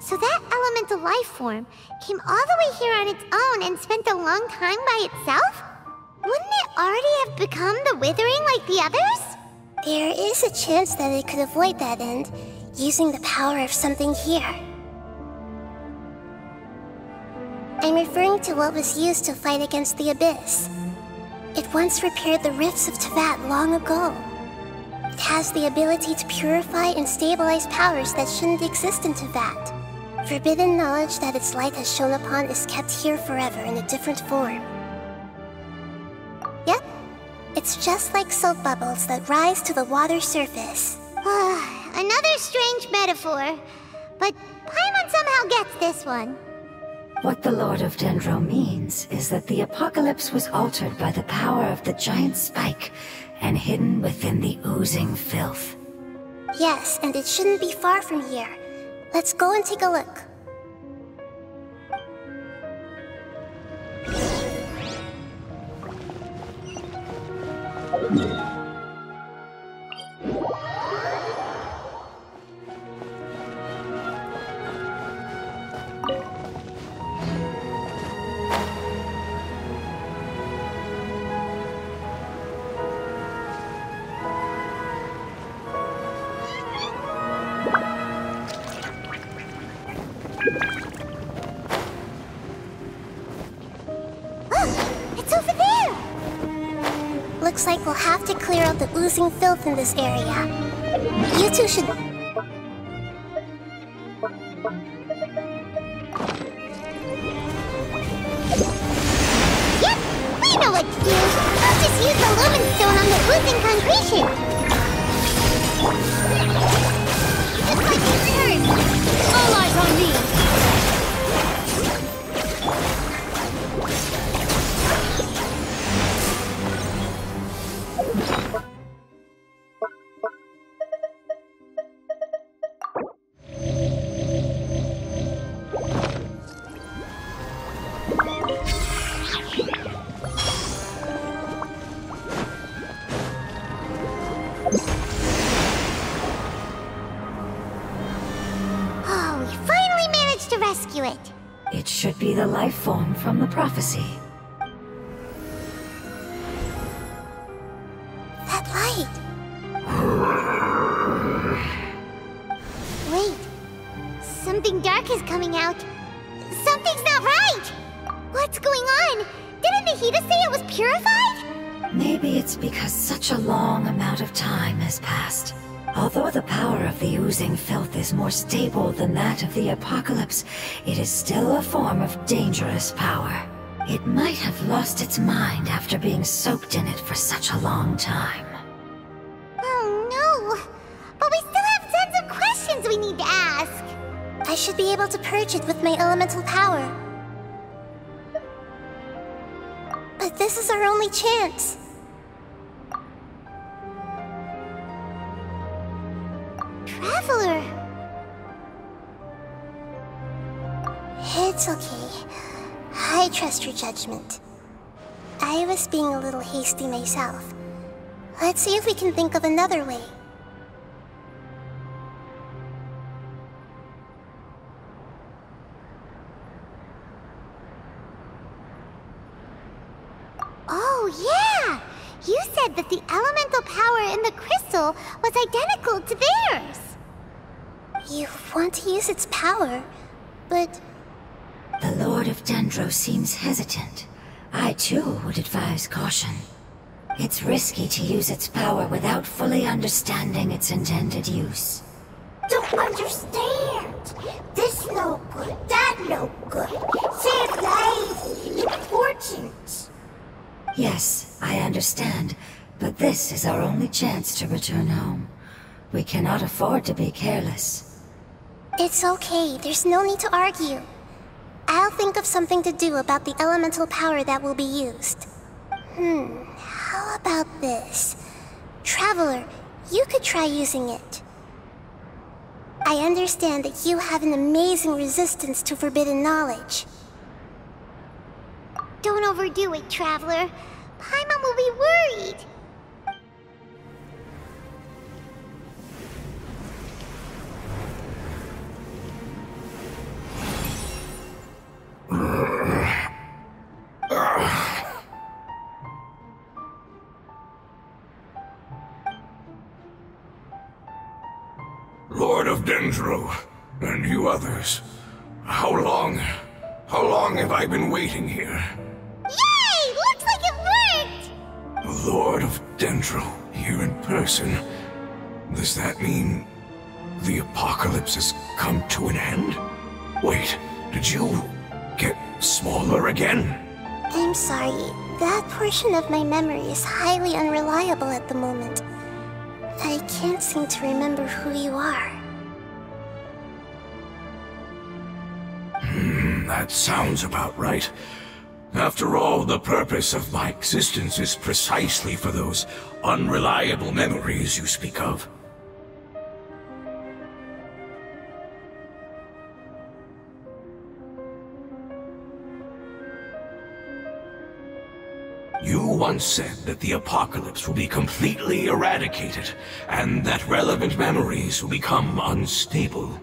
So that elemental life form came all the way here on its own and spent a long time by itself? Wouldn't it already have become the Withering like the others? There is a chance that it could avoid that end, using the power of something here. I'm referring to what was used to fight against the Abyss. It once repaired the rifts of Teyvat long ago. It has the ability to purify and stabilize powers that shouldn't exist in Teyvat. Forbidden knowledge that its light has shone upon is kept here forever in a different form. Yep, it's just like soap bubbles that rise to the water surface. Another strange metaphor, but Paimon somehow gets this one. What the Lord of Dendro means is that the apocalypse was altered by the power of the giant spike and hidden within the oozing filth. Yes, and it shouldn't be far from here. Let's go and take a look. Looks like we'll have to clear out the oozing filth in this area. You two should... Yep, we know what to do. I'll just use the lumen stone on the oozing concretion. Just like you heard. All eyes on me. It should be the life form from the prophecy. That light! Wait. Something dark is coming out. Something's not right! What's going on? Didn't Nahida say it was purified? Maybe it's because such a long amount of time has passed. Although the power of the oozing filth is more stable than that of the apocalypse, it is still a form of dangerous power. It might have lost its mind after being soaked in it for such a long time. Oh no! But we still have tons of questions we need to ask! I should be able to purge it with my elemental power. But this is our only chance. Traveler! It's okay. I trust your judgment. I was being a little hasty myself. Let's see if we can think of another way. Oh, yeah! You said that the elemental power in the crystal was identical to theirs! You want to use its power, but... The Lord of Dendro seems hesitant. I too would advise caution. It's risky to use its power without fully understanding its intended use. Don't understand! This no good, that no good. Save lives! Important! Yes, I understand, but this is our only chance to return home. We cannot afford to be careless. It's okay, there's no need to argue. I'll think of something to do about the elemental power that will be used. How about this? Traveler, you could try using it. I understand that you have an amazing resistance to forbidden knowledge. Don't overdo it, Traveler. Paimon will be worried. Lord of Dendro, and you others. How long have I been waiting here? Yay! Looks like it worked! The Lord of Dendro, here in person. Does that mean the apocalypse has come to an end? Wait, did you get smaller again? I'm sorry. That portion of my memory is highly unreliable at the moment. I can't seem to remember who you are. That sounds about right. After all, the purpose of my existence is precisely for those unreliable memories you speak of. You once said that the apocalypse will be completely eradicated, and that relevant memories will become unstable.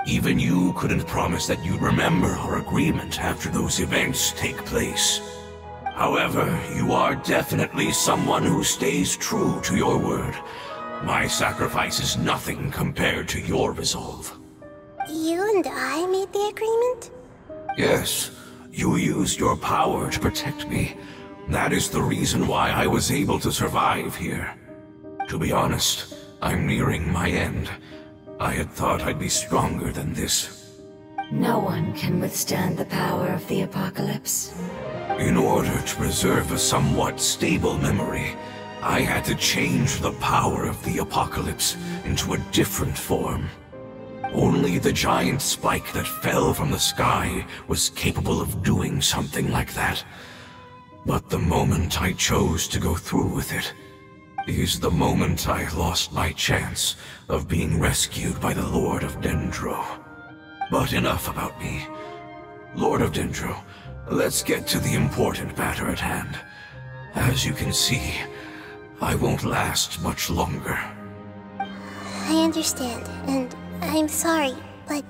Even you couldn't promise that you'd remember our agreement after those events take place. However, you are definitely someone who stays true to your word. My sacrifice is nothing compared to your resolve. You and I made the agreement? Yes, you used your power to protect me. That is the reason why I was able to survive here. To be honest, I'm nearing my end. I had thought I'd be stronger than this. No one can withstand the power of the apocalypse. In order to preserve a somewhat stable memory, I had to change the power of the apocalypse into a different form. Only the giant spike that fell from the sky was capable of doing something like that. But the moment I chose to go through with it is the moment I lost my chance of being rescued by the Lord of Dendro. But enough about me. Lord of Dendro, let's get to the important matter at hand. As you can see, I won't last much longer. I understand, and I'm sorry, but...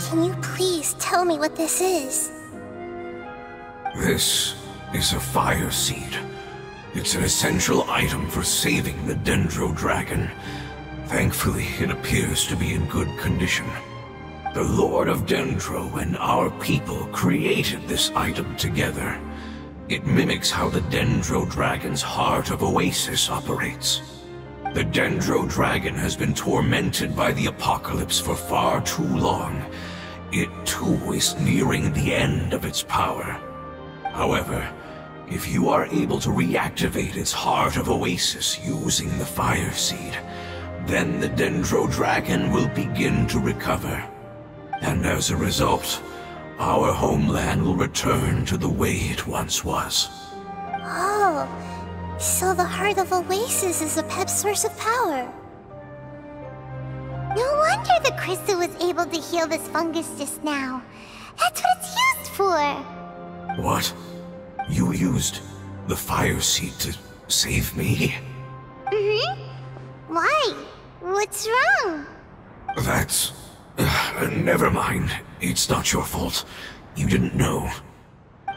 Can you please tell me what this is? This is a fire seed. It's an essential item for saving the Dendro Dragon. Thankfully, it appears to be in good condition. The Lord of Dendro and our people created this item together. It mimics how the Dendro Dragon's Heart of Oasis operates. The Dendro Dragon has been tormented by the apocalypse for far too long. It too is nearing the end of its power. However, if you are able to reactivate its Heart of Oasis using the Fire Seed, then the Dendro Dragon will begin to recover. And as a result, our homeland will return to the way it once was. Oh, so the Heart of Oasis is a pep source of power. No wonder the crystal was able to heal this fungus just now. That's what it's used for. What? You used the Fire Seed to save me? Mm-hmm. Why? What's wrong? That's... never mind. It's not your fault. You didn't know.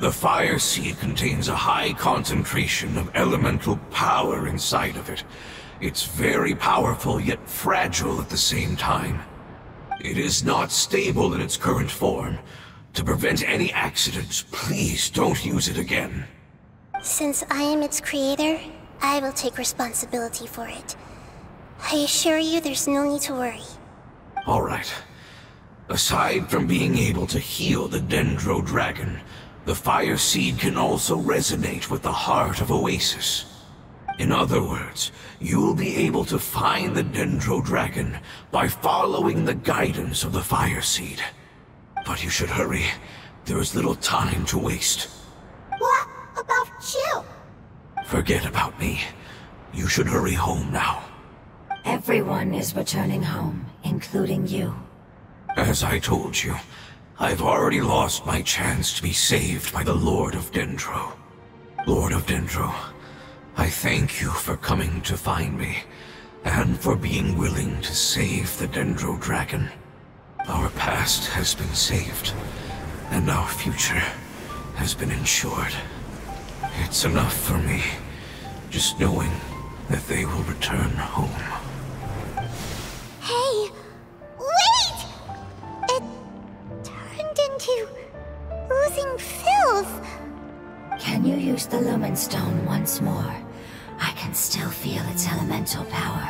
The Fire Seed contains a high concentration of elemental power inside of it. It's very powerful, yet fragile at the same time. It is not stable in its current form. To prevent any accidents, please don't use it again. Since I am its creator, I will take responsibility for it. I assure you there's no need to worry. All right. Aside from being able to heal the Dendro Dragon, the Fire Seed can also resonate with the Heart of Oasis. In other words, you'll be able to find the Dendro Dragon by following the guidance of the Fire Seed. But you should hurry. There is little time to waste. What about you? Forget about me. You should hurry home now. Everyone is returning home, including you. As I told you, I've already lost my chance to be saved by the Lord of Dendro. Lord of Dendro, I thank you for coming to find me, and for being willing to save the Dendro Dragon. Our past has been saved, and our future has been ensured. It's enough for me, just knowing that they will return home. Hey, wait! It turned into oozing filth. Can you use the Lumen Stone once more? I can still feel its elemental power.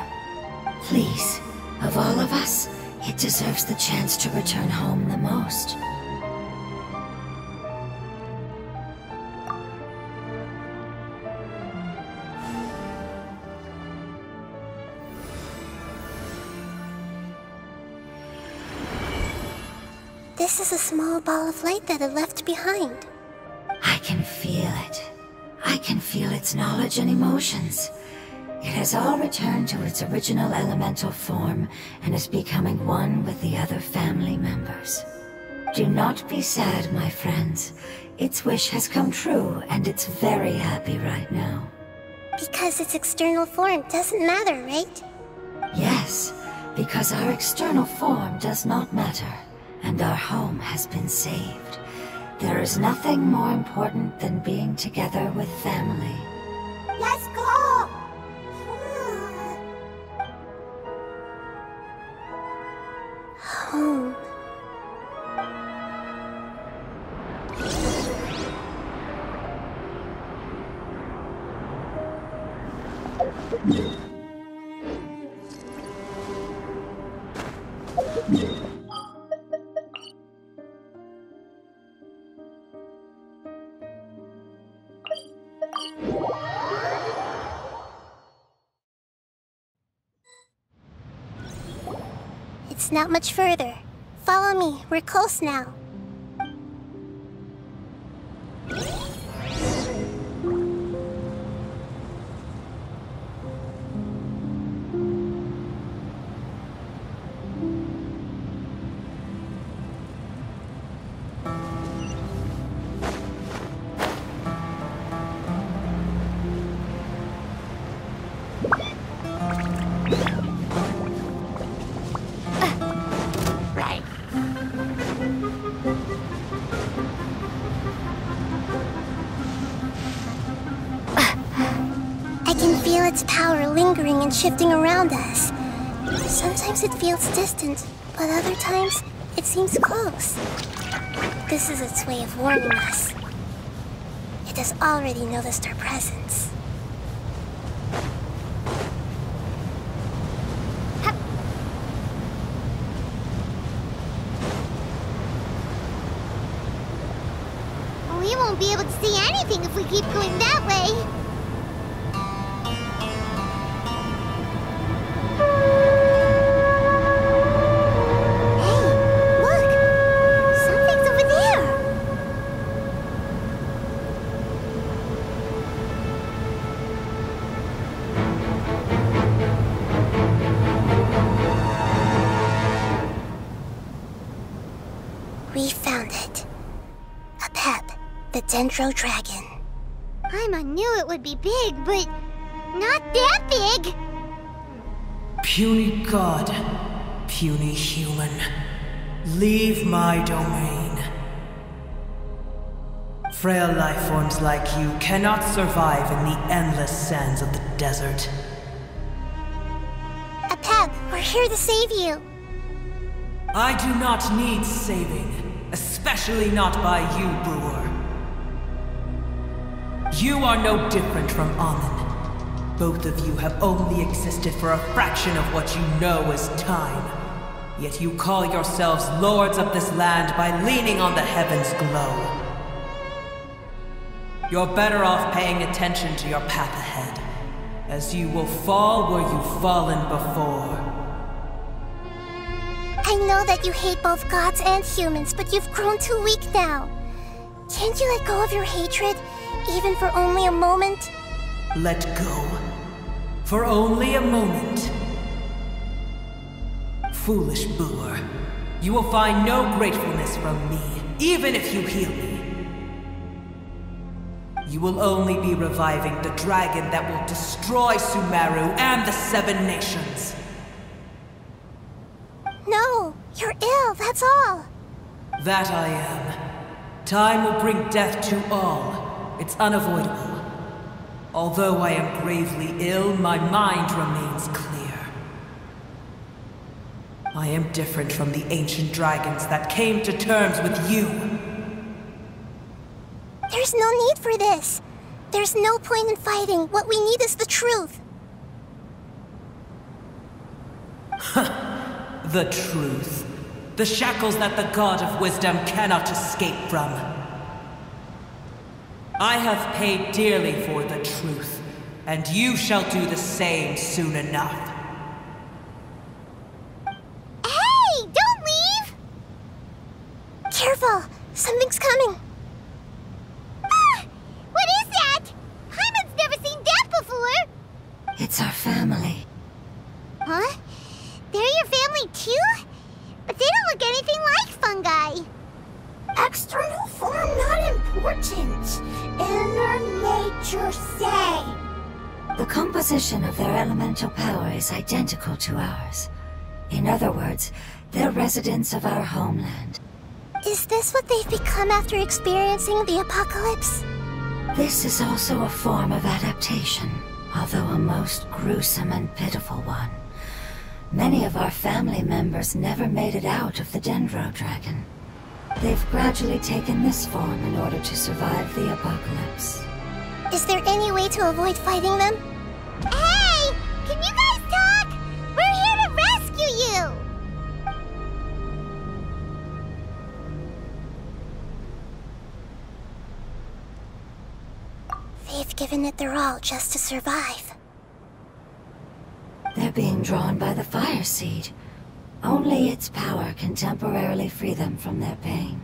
Please, of all of us, it deserves the chance to return home the most. This is a small ball of light that it left behind. I can feel it. I can feel its knowledge and emotions. It has all returned to its original elemental form and is becoming one with the other family members. Do not be sad, my friends. Its wish has come true, and it's very happy right now. Because its external form doesn't matter, right? Yes, because our external form does not matter, and our home has been saved. There is nothing more important than being together with family. Let's go! Home. It's not much further. Follow me, we're close now. I can feel its power lingering and shifting around us. Sometimes it feels distant, but other times it seems close. This is its way of warning us. It has already noticed our presence. We won't be able to see anything if we keep going that way. We found it. A pep, the Dendro Dragon. Paimon knew it would be big, but not that big. Puny god, puny human, leave my domain. Frail life forms like you cannot survive in the endless sands of the desert. A pep, we're here to save you. I do not need saving, especially not by you, Brewer. You are no different from Amon. Both of you have only existed for a fraction of what you know as time. Yet you call yourselves lords of this land by leaning on the heavens' glow. You're better off paying attention to your path ahead, as you will fall where you've fallen before. I know that you hate both gods and humans, but you've grown too weak now. Can't you let go of your hatred, even for only a moment? Let go. For only a moment. Foolish Brewer, you will find no gratefulness from me, even if you heal me. You will only be reviving the dragon that will destroy Sumeru and the Seven Nations. No, you're ill, that's all. That I am. Time will bring death to all. It's unavoidable. Although I am gravely ill, my mind remains clear. I am different from the ancient dragons that came to terms with you. There's no need for this. There's no point in fighting. What we need is the truth. The truth. The shackles that the God of Wisdom cannot escape from. I have paid dearly for the truth, and you shall do the same soon enough. Hey, don't leave! Careful! Something's coming! Ah, what is that? Hyman's never seen that before! It's our family. Huh? They're your family too? But they don't look anything like fungi. External form not important. Inner nature say. The composition of their elemental power is identical to ours. In other words, they're residents of our homeland. Is this what they've become after experiencing the apocalypse? This is also a form of adaptation, although a most gruesome and pitiful one. Many of our family members never made it out of the Dendro Dragon. They've gradually taken this form in order to survive the apocalypse. Is there any way to avoid fighting them? Hey! Can you guys talk? We're here to rescue you! They've given it their all just to survive. They're being drawn by the Fire Seed. Only its power can temporarily free them from their pain.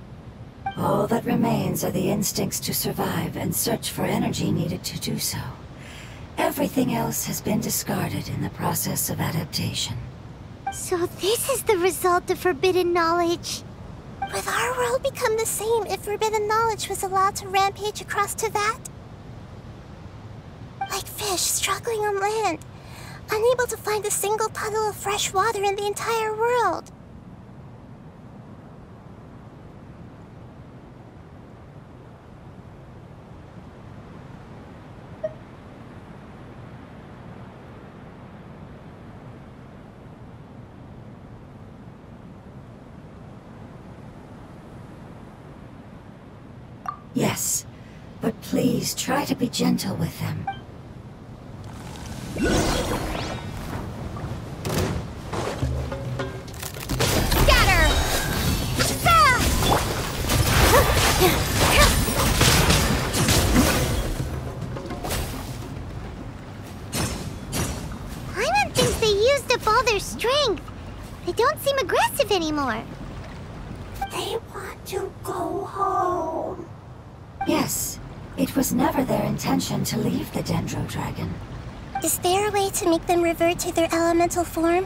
All that remains are the instincts to survive and search for energy needed to do so. Everything else has been discarded in the process of adaptation. So this is the result of forbidden knowledge. Would our world become the same if forbidden knowledge was allowed to rampage across Teyvat? Like fish struggling on land, unable to find a single puddle of fresh water in the entire world. Yes, but please try to be gentle with them. Scatter! Hyman thinks they used up all their strength. They don't seem aggressive anymore. They want to go home. Yes, it was never their intention to leave the Dendro Dragon. Is there a way to make them revert to their elemental form?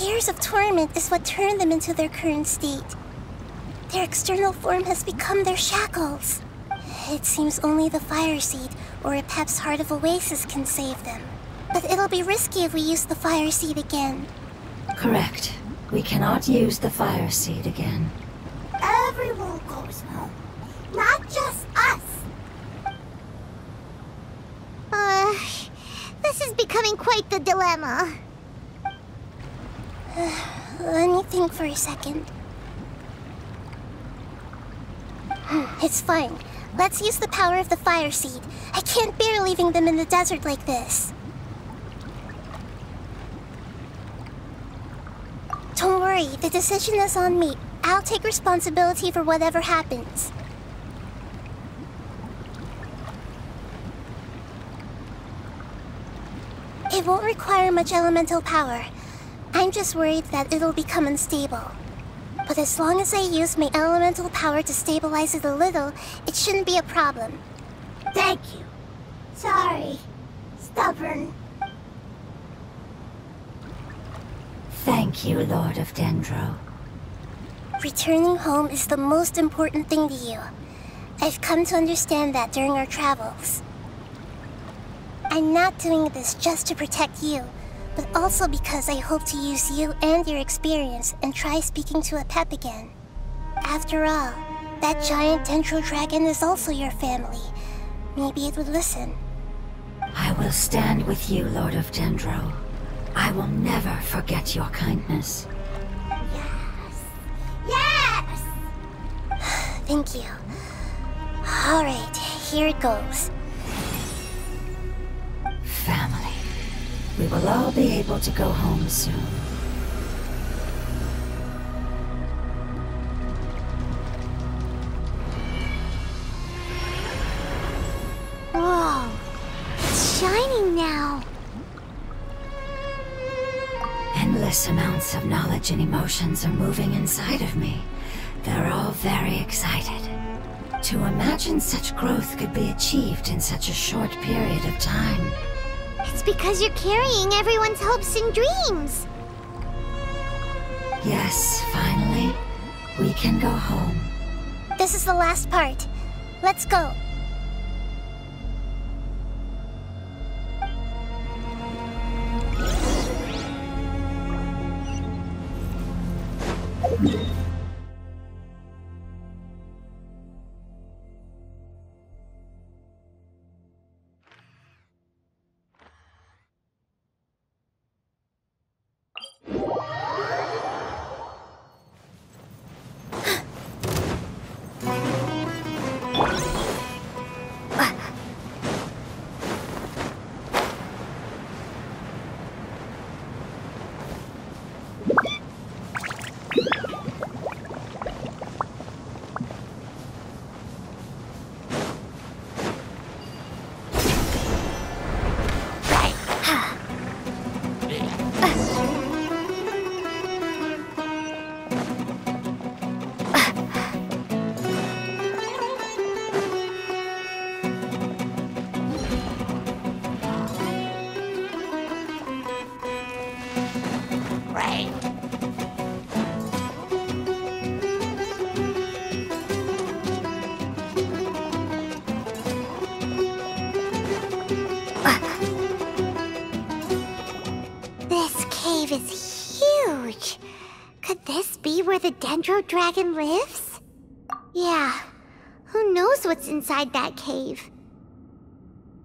Years of torment is what turned them into their current state. Their external form has become their shackles. It seems only the Fire Seed or Epep's Heart of Oasis can save them. But it'll be risky if we use the Fire Seed again. Correct. We cannot use the Fire Seed again. Everyone goes home. Not just us. This is becoming quite the dilemma. Let me think for a second. It's fine. Let's use the power of the Fire Seed. I can't bear leaving them in the desert like this. Don't worry, the decision is on me. I'll take responsibility for whatever happens. It won't require much elemental power. I'm just worried that it'll become unstable. But as long as I use my elemental power to stabilize it a little, it shouldn't be a problem. Thank you. Sorry. Stubborn. Thank you, Lord of Dendro. Returning home is the most important thing to you. I've come to understand that during our travels. I'm not doing this just to protect you, but also because I hope to use you and your experience and try speaking to Epep again. After all, That giant Dendro dragon is also your family. Maybe it would listen. I will stand with you, Lord of Dendro. I will never forget your kindness. Yes! Thank you. Alright, here it goes. Family. We will all be able to go home soon. Whoa, it's shining now. Endless amounts of knowledge and emotions are moving inside of me. They're all very excited. To imagine such growth could be achieved in such a short period of time. It's because you're carrying everyone's hopes and dreams. Yes, finally, we can go home. This is the last part. Let's go. This cave is huge. Could this be where the Dendro dragon lives? Yeah, who knows what's inside that cave?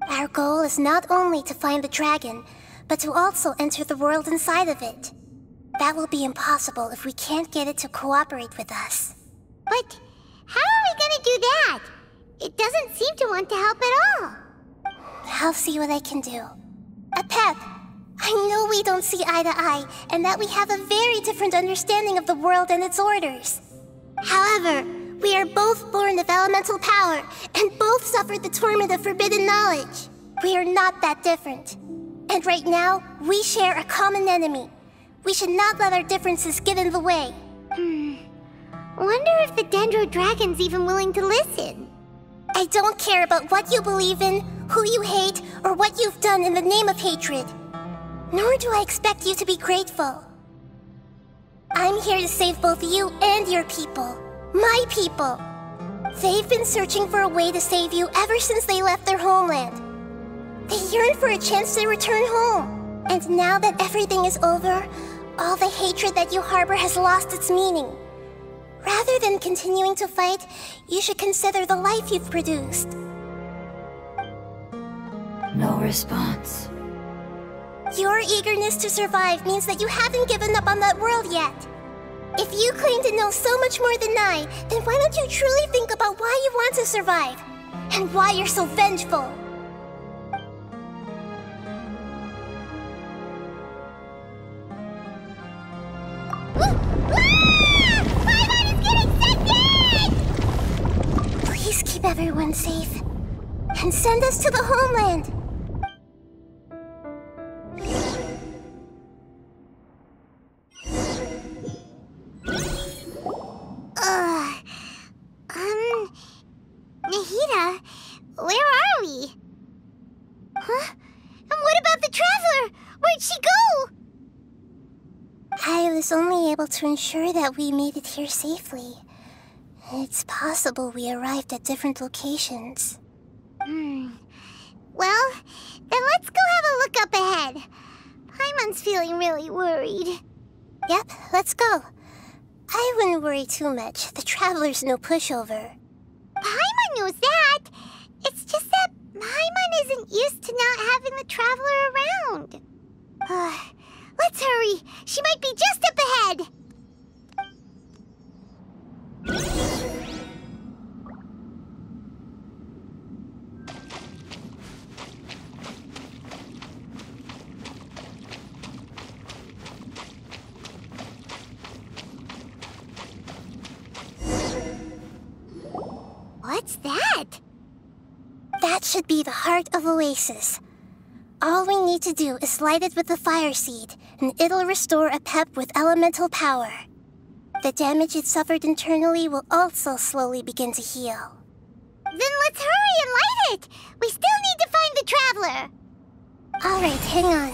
Our goal is not only to find the dragon, but to also enter the world inside of it. That will be impossible if we can't get it to cooperate with us. But how are we gonna do that? It doesn't seem to want to help at all. I'll see what I can do. Pep, I know we don't see eye to eye, and that we have a very different understanding of the world and its orders. However, we are both born of elemental power, and both suffered the torment of forbidden knowledge. We are not that different. And right now, we share a common enemy. We should not let our differences get in the way. Wonder if the Dendro dragon's even willing to listen. I don't care about what you believe in, who you hate, or what you've done in the name of hatred. Nor do I expect you to be grateful. I'm here to save both you and your people. My people. They've been searching for a way to save you ever since they left their homeland. They yearn for a chance to return home. And now that everything is over, all the hatred that you harbor has lost its meaning. Rather than continuing to fight, you should consider the life you've produced. No response. Your eagerness to survive means that you haven't given up on that world yet. If you claim to know so much more than I, then why don't you truly think about why you want to survive? And why you're so vengeful? Please keep everyone safe. And send us to the homeland. Nahida, where are we? Huh? And what about the Traveler? Where'd she go? I was only able to ensure that we made it here safely. It's possible we arrived at different locations. Well, then let's go have a look up ahead. Paimon's feeling really worried. Yep, let's go. I wouldn't worry too much. The Traveler's no pushover. Paimon knows that. It's just that Paimon isn't used to not having the Traveler around. Let's hurry. She might be just up ahead. What's that? That should be the heart of Oasis. All we need to do is light it with the fire seed, and it'll restore a pep with elemental power. The damage it suffered internally will also slowly begin to heal. Then let's hurry and light it! We still need to find the Traveler! Alright, hang on.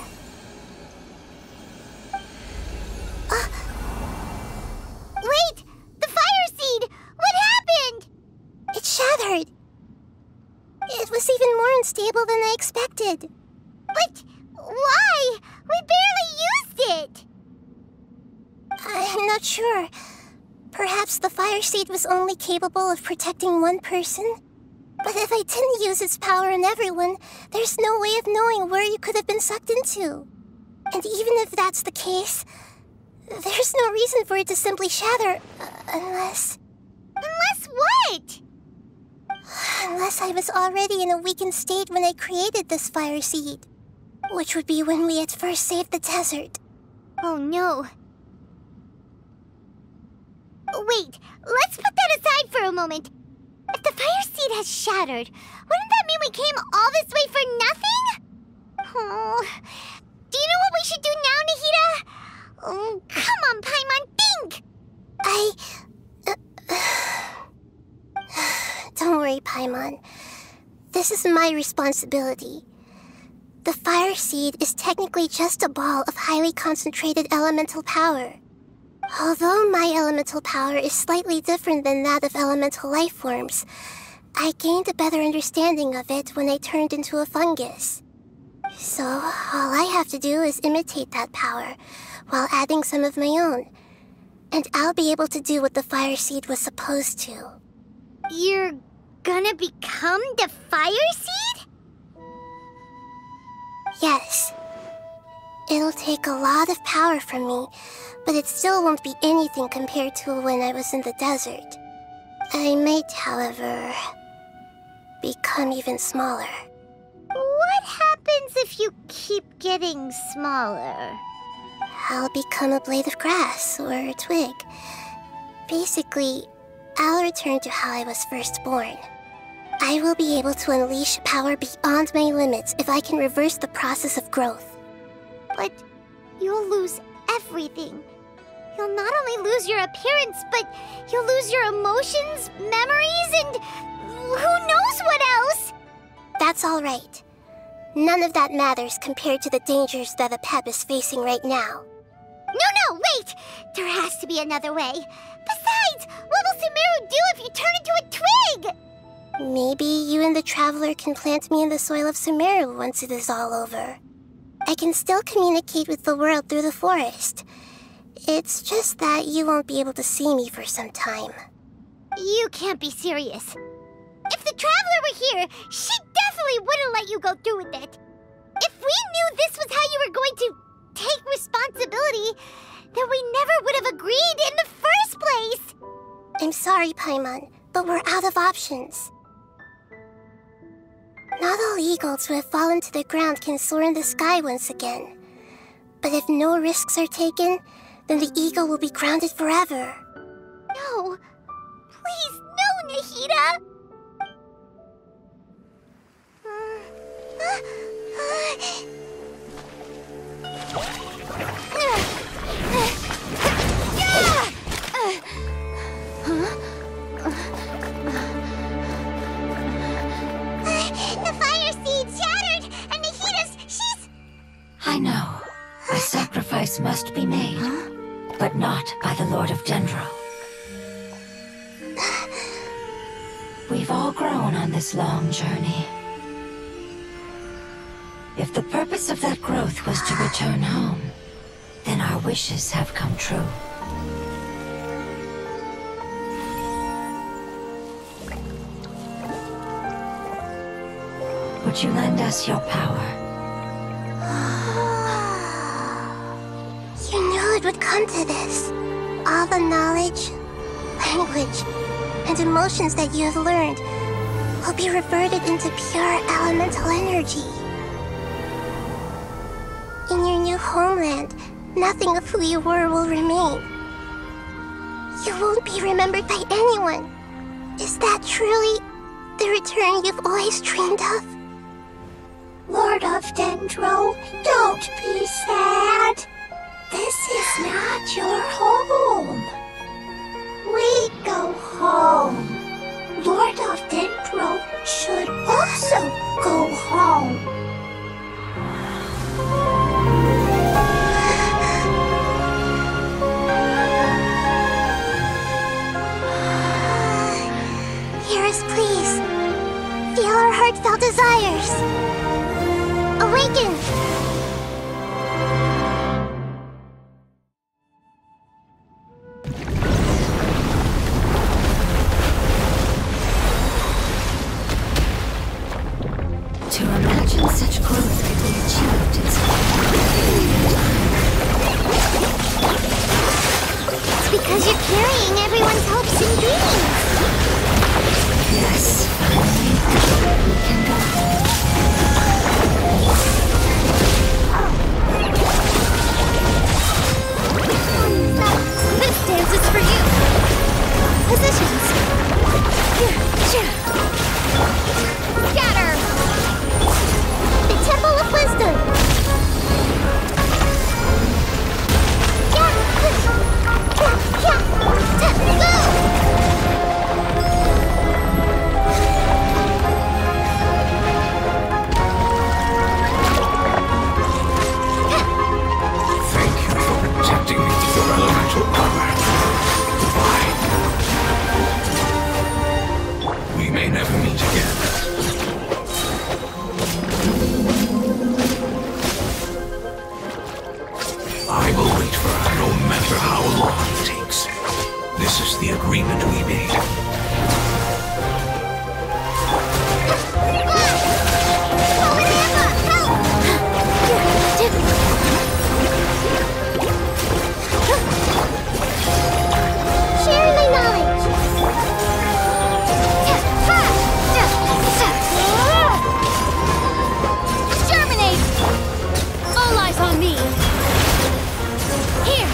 Wait! The fire seed! What happened? It shattered. It was even more unstable than I expected. But why? We barely used it! I'm not sure. Perhaps the fire seed was only capable of protecting one person? But if I didn't use its power on everyone, there's no way of knowing where you could have been sucked into. And even if that's the case, there's no reason for it to simply shatter, unless... Unless what? Unless I was already in a weakened state when I created this fire seed. Which would be when we had first saved the desert. Oh no. Wait, let's put that aside for a moment. If the fire seed has shattered, wouldn't that mean we came all this way for nothing? Oh, do you know what we should do now, Nahida? Oh, come on, Paimon, think! Don't worry, Paimon. This is my responsibility. The fire seed is technically just a ball of highly concentrated elemental power. Although my elemental power is slightly different than that of elemental life forms, I gained a better understanding of it when I turned into a fungus. So, all I have to do is imitate that power, while adding some of my own. And I'll be able to do what the fire seed was supposed to. You're gonna become the fire seed? Yes. It'll take a lot of power from me, but it still won't be anything compared to when I was in the desert. I might, however, become even smaller. What happens if you keep getting smaller? I'll become a blade of grass or a twig. Basically, I'll return to how I was first born. I will be able to unleash power beyond my limits if I can reverse the process of growth. But you'll lose everything. You'll not only lose your appearance, but you'll lose your emotions, memories, and who knows what else? That's all right. None of that matters compared to the dangers that a Pep is facing right now. No, wait! There has to be another way. Besides, what will Sumeru do if you turn into a twig? Maybe you and the Traveler can plant me in the soil of Sumeru once it is all over. I can still communicate with the world through the forest. It's just that you won't be able to see me for some time. You can't be serious. If the Traveler were here, she definitely wouldn't let you go through with it. If we knew this was how you were going to take responsibility, then we never would have agreed in the first place. I'm sorry, Paimon, but we're out of options. Not all eagles who have fallen to the ground can soar in the sky once again. But if no risks are taken, then the eagle will be grounded forever. No. Please, no, Nahida! The fire seed shattered, and she's... I know. A sacrifice must be made, but not by the Lord of Dendro. We've all grown on this long journey. If the purpose of that growth was to return home, then our wishes have come true. would you lend us your power? You knew it would come to this. All the knowledge, language, and emotions that you have learned will be reverted into pure elemental energy. In your new homeland, nothing of who you were will remain. You won't be remembered by anyone. Is that truly the return you've always dreamed of? Lord of Dendro, don't be sad. This is not your home. We go home. Lord of Dendro should also go home. Hear us, please. Feel our heartfelt desires. Awaken! To imagine such growth could be achieved in such a It's because you're carrying everyone's hopes and dreams. Yes, finally, we can go home. This dance is for you. Positions. Scatter. The Temple of Wisdom. Thank you for protecting me with your elemental power. Goodbye. We may never meet again. I will wait for her no matter how long it takes. This is the agreement we made. Share my knowledge. Germinate. All eyes on me. Here.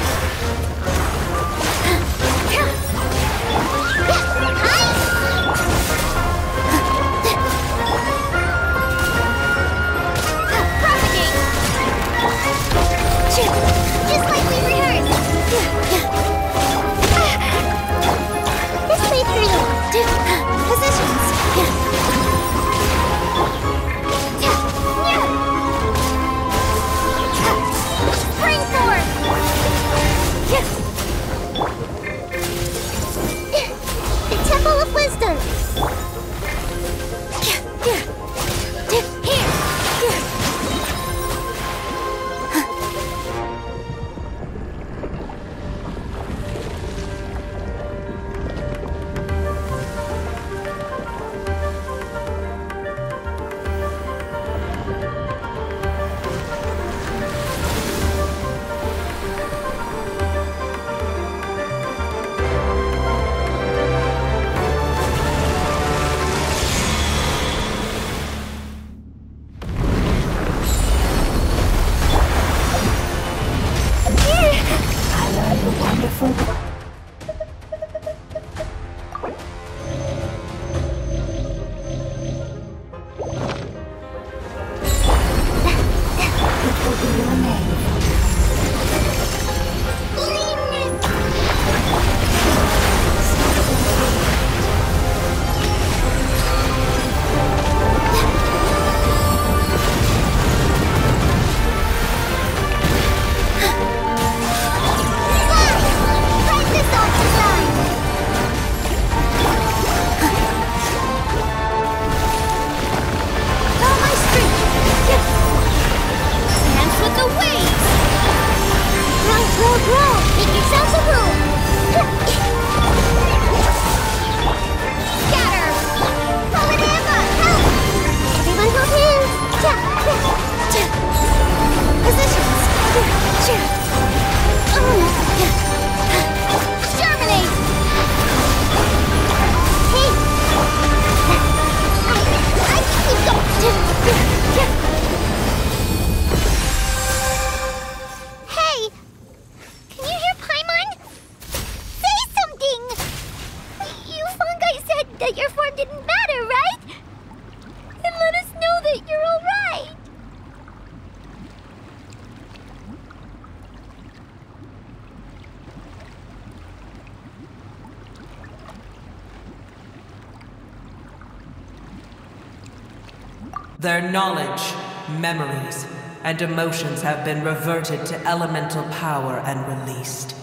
Their knowledge, memories, and emotions have been reverted to elemental power and released.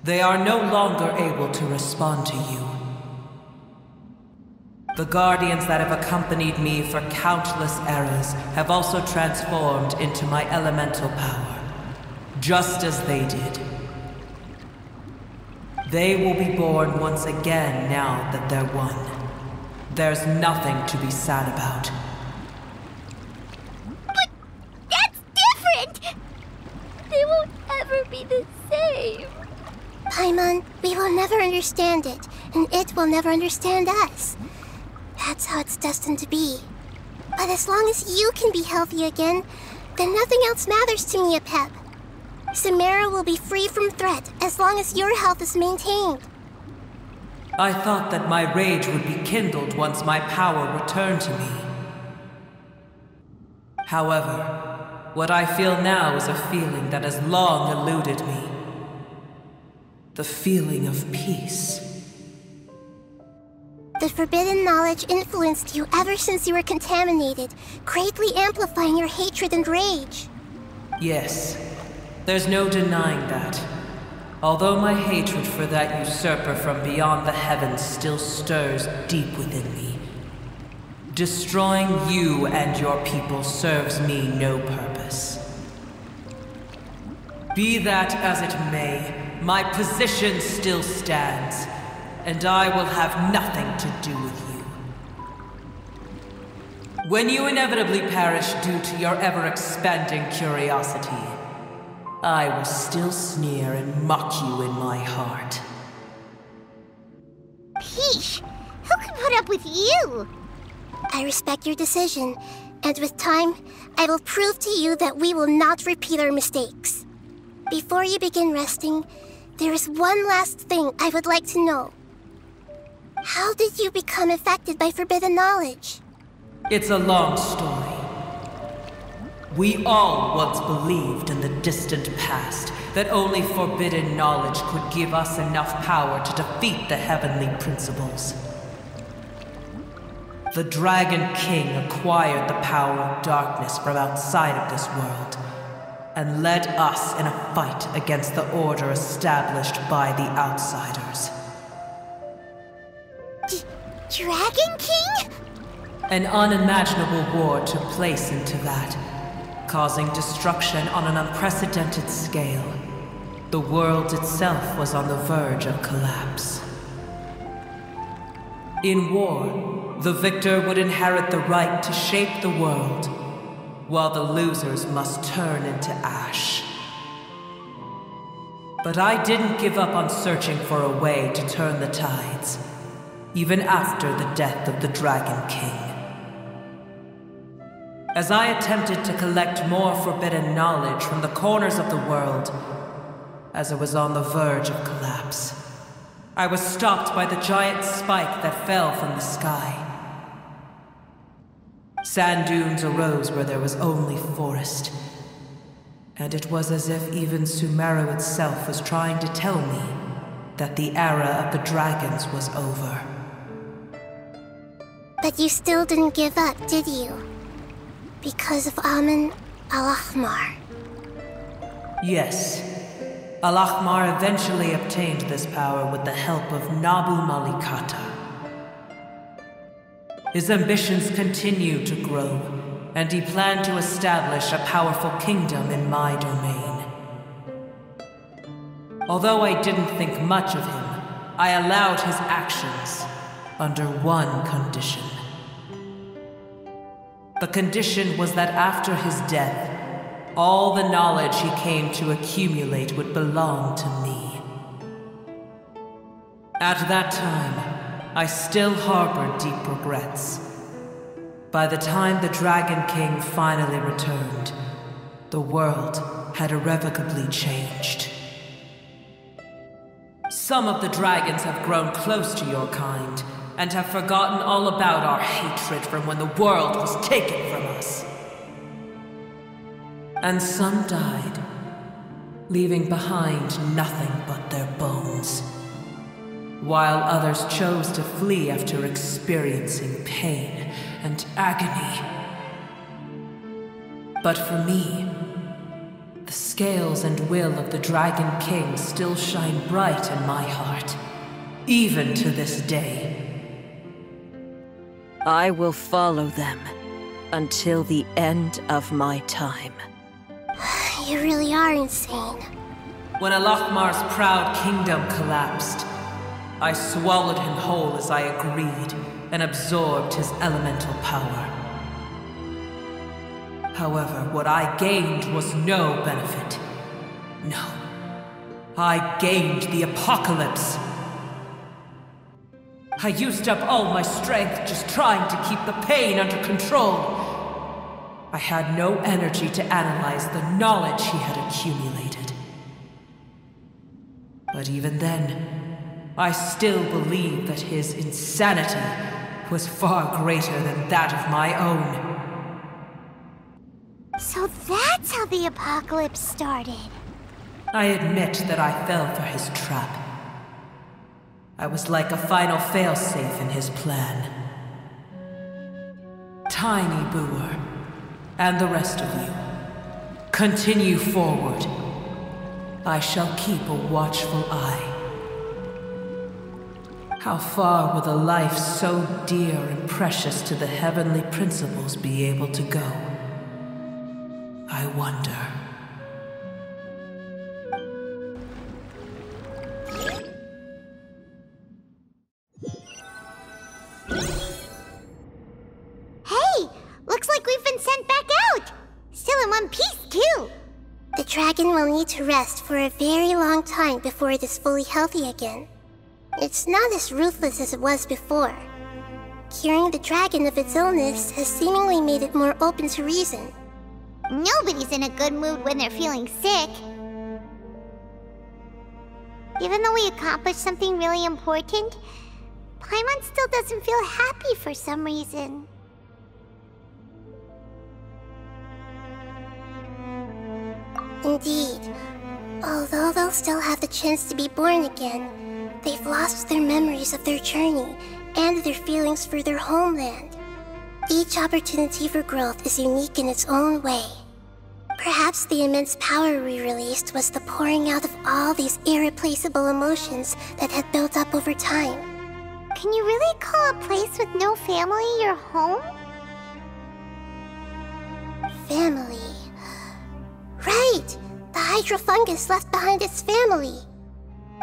They are no longer able to respond to you. The guardians that have accompanied me for countless eras have also transformed into my elemental power, just as they did. They will be born once again now that they're one. There's nothing to be sad about. But that's different! They won't ever be the same. Paimon, we will never understand it, and it will never understand us. That's how it's destined to be. But as long as you can be healthy again, then nothing else matters to me, Apep. Samara will be free from threat as long as your health is maintained. I thought that my rage would be kindled once my power returned to me. However, what I feel now is a feeling that has long eluded me. The feeling of peace. The forbidden knowledge influenced you ever since you were contaminated, greatly amplifying your hatred and rage. Yes, there's no denying that. Although my hatred for that usurper from beyond the heavens still stirs deep within me, destroying you and your people serves me no purpose. Be that as it may, my position still stands, and I will have nothing to do with you. When you inevitably perish due to your ever-expanding curiosity, I will still sneer and mock you in my heart. Peach, who can put up with you? I respect your decision, and with time, I will prove to you that we will not repeat our mistakes. Before you begin resting, there is one last thing I would like to know. How did you become affected by forbidden knowledge? It's a long story. We all once believed in the distant past that only forbidden knowledge could give us enough power to defeat the heavenly principles. The Dragon King acquired the power of darkness from outside of this world, and led us in a fight against the order established by the outsiders. Dragon King? An unimaginable war took place into that, causing destruction on an unprecedented scale. The world itself was on the verge of collapse. In war, the victor would inherit the right to shape the world, while the losers must turn into ash. But I didn't give up on searching for a way to turn the tides, even after the death of the Dragon King. As I attempted to collect more forbidden knowledge from the corners of the world, as it was on the verge of collapse, I was stopped by the giant spike that fell from the sky. Sand dunes arose where there was only forest, and it was as if even Sumeru itself was trying to tell me that the era of the dragons was over. But you still didn't give up, did you? Because of Amun Al-Ahmar. Yes. Al-Ahmar eventually obtained this power with the help of Nabu Malikata. His ambitions continued to grow, and he planned to establish a powerful kingdom in my domain. Although I didn't think much of him, I allowed his actions under one condition. The condition was that after his death, all the knowledge he came to accumulate would belong to me. At that time, I still harbored deep regrets. By the time the Dragon King finally returned, the world had irrevocably changed. Some of the dragons have grown close to your kind, and have forgotten all about our hatred from when the world was taken from us. And some died, leaving behind nothing but their bones, while others chose to flee after experiencing pain and agony But for me, the scales and will of the Dragon King still shine bright in my heart, even to this day. I will follow them until the end of my time. You really are insane. When Alokmar's proud kingdom collapsed, I swallowed him whole as I agreed and absorbed his elemental power. However, what I gained was no benefit. No. I gained the apocalypse. I used up all my strength just trying to keep the pain under control. I had no energy to analyze the knowledge he had accumulated. But even then, I still believed that his insanity was far greater than that of my own. So that's how the apocalypse started. I admit that I fell for his trap. I was like a final failsafe in his plan. Tiny Booer, and the rest of you, continue forward. I shall keep a watchful eye. How far will a life so dear and precious to the heavenly principles be able to go? I wonder. Hey! Looks like we've been sent back out! Still in one piece, too! The dragon will need to rest for a very long time before it is fully healthy again. It's not as ruthless as it was before. Curing the dragon of its illness has seemingly made it more open to reason. Nobody's in a good mood when they're feeling sick. Even though we accomplished something really important, Paimon still doesn't feel happy for some reason. Indeed. Although they'll still have the chance to be born again, they've lost their memories of their journey and their feelings for their homeland. Each opportunity for growth is unique in its own way. Perhaps the immense power we released was the pouring out of all these irreplaceable emotions that had built up over time. Can you really call a place with no family your home? Family. Right! The hydrofungus left behind its family.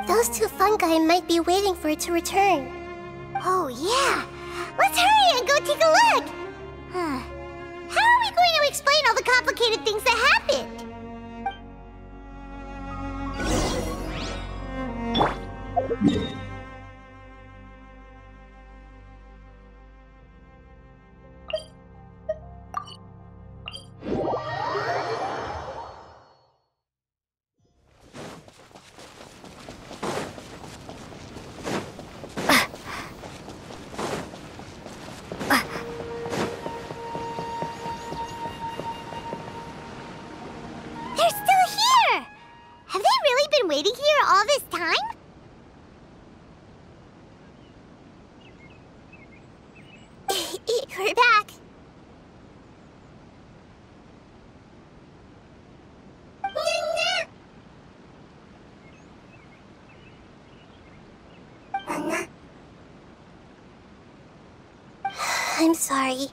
Those two fungi might be waiting for it to return. Oh, yeah! Let's hurry and go take a look! How are we going to explain all the complicated things that happened? They're still here! Have they really been waiting here all this time? We're back. I'm sorry.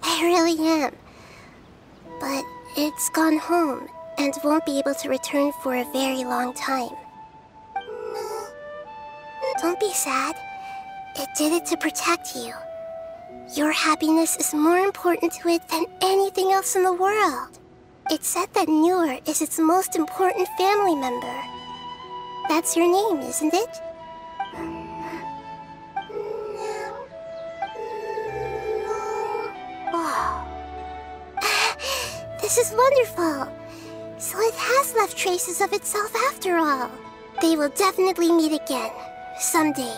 I really am. But it's gone home and won't be able to return for a very long time. Don't be sad. It did it to protect you. Your happiness is more important to it than anything else in the world. It said that Newer is its most important family member. That's your name, isn't it? Oh. This is wonderful. So it has left traces of itself after all. They will definitely meet again, someday.